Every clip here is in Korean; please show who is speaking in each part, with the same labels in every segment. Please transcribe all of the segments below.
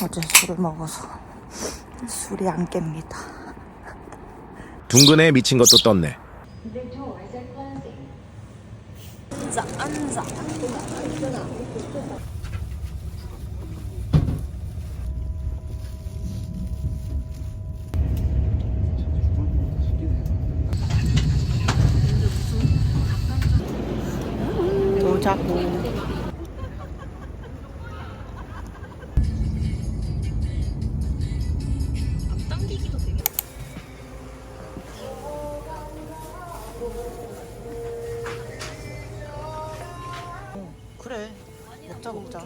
Speaker 1: 어제 술을 먹어서 술이 안 깹니다.
Speaker 2: 둥근에 미친 것도 떴네.
Speaker 1: 앉아. 보자고.
Speaker 3: 당기기도 되게.
Speaker 1: 그래. 먹자.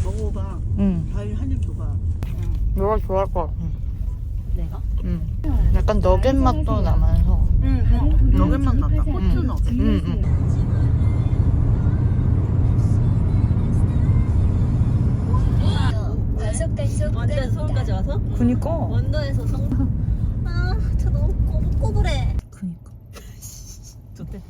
Speaker 3: 먹어봐.
Speaker 1: 응.
Speaker 3: 과일 한 입 줘봐.
Speaker 1: 너가 좋아할 것 같아.
Speaker 3: 내가?
Speaker 1: 응. 약간 너겟 맛도 나면서.
Speaker 3: 응. 너겟만 났다. 고추 너겟.
Speaker 1: 응.
Speaker 4: 완전 서울까지 와서?
Speaker 1: 그니까.
Speaker 4: 원도에서 아, 저 너무 꼬불꼬불해.
Speaker 1: 그니까.
Speaker 3: 좋대.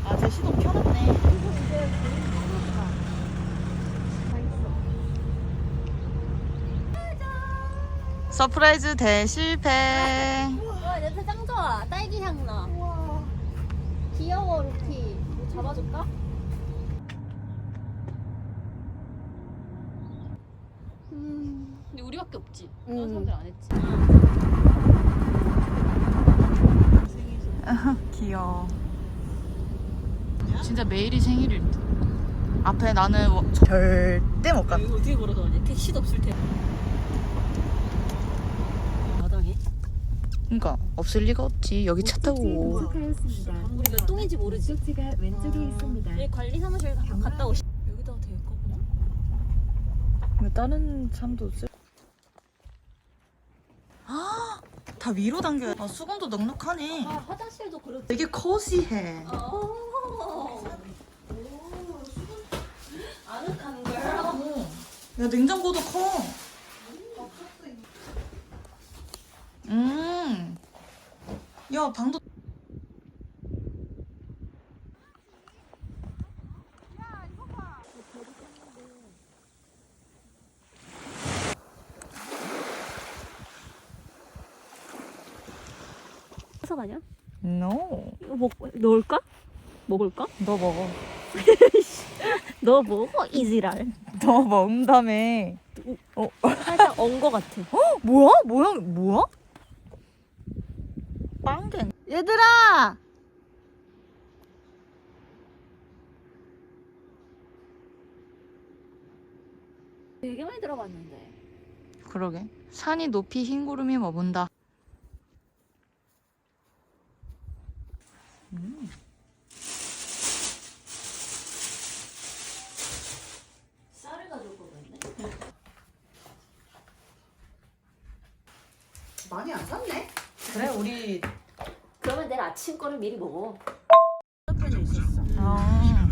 Speaker 1: 아, 제 시동 켜놨네. 서프라이즈 대실패.
Speaker 4: 와, 냄새 짱 좋아. 딸기 향 나. 귀여워, 루티. 뭐 잡아줄까? 근데 우리밖에 없지. 다른 사람들 안 했지.
Speaker 1: 귀여워. 진짜 매일이 생일일 듯. 앞에 나는 절대 못 가.
Speaker 4: 이거 어떻게 걸어가냐? 택시도 없을 텐데. 마당에?
Speaker 1: 그러니까 없을 리가 없지. 여기 차 타고.
Speaker 4: 우리 몇 동인지 모르지.
Speaker 5: 목적지가 왼쪽에 있습니다.
Speaker 4: 여기 관리 사무실 갔다 오시. 여기다가 될 거구나.
Speaker 1: 왜 다른 사람도 없을? 다 위로 당겨야. 수건도 넉넉하네.
Speaker 4: 아, 화장실도 그렇지.
Speaker 1: 되게 코시해.
Speaker 4: 아늑한 걸.
Speaker 1: 야, 냉장고도 커. 야, 방도.
Speaker 4: 어디서 가냐?
Speaker 1: No.
Speaker 4: 이거 넣을까? 먹을까?
Speaker 1: 너 먹어.
Speaker 4: 너 먹어, 이지랄.
Speaker 1: 너 먹는다며.
Speaker 4: 살짝 언 거 같아.
Speaker 1: 뭐야? 빵갱. 얘들아!
Speaker 4: 되게 많이 들어봤는데.
Speaker 1: 그러게. 산이 높이 흰 구름이 머문다.
Speaker 4: 쌀을 가져올 거 같네.
Speaker 3: 많이 안 샀네?
Speaker 1: 그래, 우리.
Speaker 4: 그러면 내일 아침 거를 미리 먹어.
Speaker 3: 편에 있었어.
Speaker 1: 아.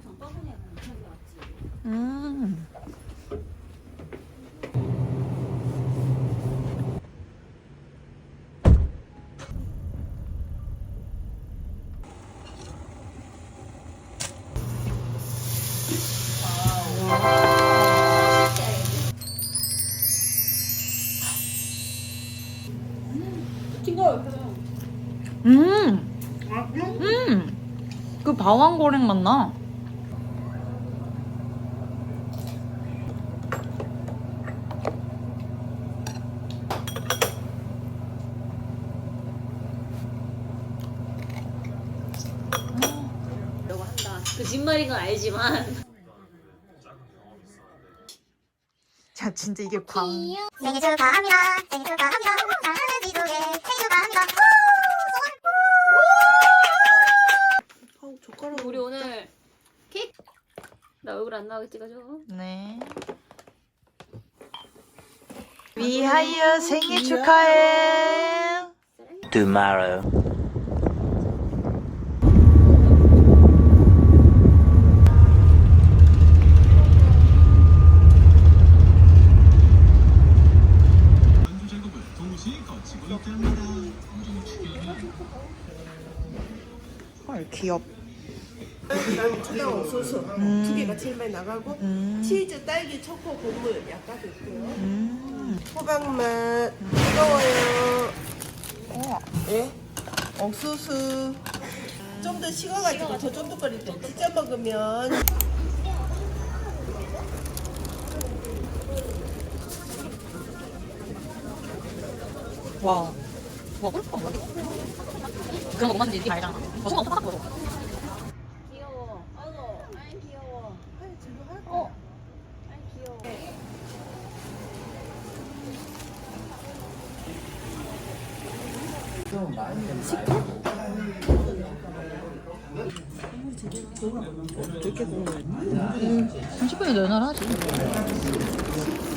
Speaker 4: 장바구니에 괜찮은 거 같지?
Speaker 1: 음. 그 바왕고랭 맛나.
Speaker 4: 거짓말인 건 알지만.
Speaker 1: 야 진짜 이게 광.
Speaker 2: 생일 축하합니다. 생일 축하합니다. 사랑하는 지조개 생일 축하합니다.
Speaker 4: 우리 오늘 케이크. 나 얼굴 안 나오게 찍어줘.
Speaker 1: 네. 위하여 생일 축하해.
Speaker 5: Tomorrow.
Speaker 1: 헐 귀엽.
Speaker 6: 초당 옥수수 두 개가 제일 많이 나가고 치즈, 딸기, 초코, 곡물 약간 있고요. 호박맛 뜨거워요. 예? 옥수수 좀 더 식어가지고 더 쫀득거릴 때 찢어 먹으면
Speaker 1: 와. 와 그럴 거 뭐야? 그런 거 못 만지지 니 알잖아. 저 손 팍팍 보여.
Speaker 4: 귀여워. 아이고, 아이 귀여워. 어, 아이 귀여워.
Speaker 1: 음, 30분이 내날 하지.